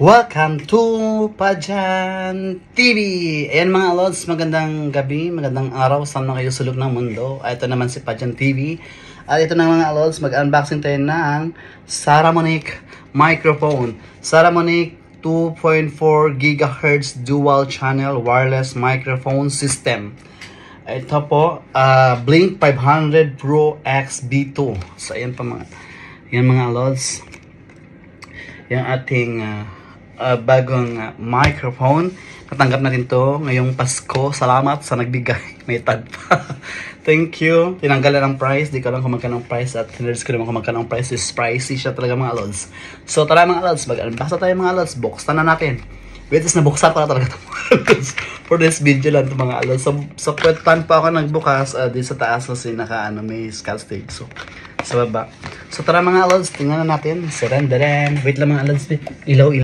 Welcome to Pajan TV! Ayan mga lods, magandang gabi, magandang araw, saan na kayo sulok ng mundo. Ito naman si Pajan TV. At ito na mga lods, mag-unboxing tayo ng Saramonic microphone. Saramonic 2.4 GHz dual channel wireless microphone system. Ito po, Blink 500 Pro X B2. So ayan pa mga lods. Yung ating bagong microphone. Natanggap natin to ngayong Pasko. Salamat sa nagbigay. May tag pa. Thank you. Tinanggalan ang price. Di ko lang kung magkano ang price. At tinreds ko naman kung magkano ang price. Is pricey siya talaga mga lods. So tara mga lods. Mag-unbox tayo mga lods. Buksan na natin. Wait, is nabuksan pa na talaga ito mga lods. For this video lang ito mga lods. So kwetan pa ako nagbukas. Di sa taas kasi may scotch tape. So sa baba. So tara mga lods. Tingnan na natin. Wait lang mga lods. Ilaw.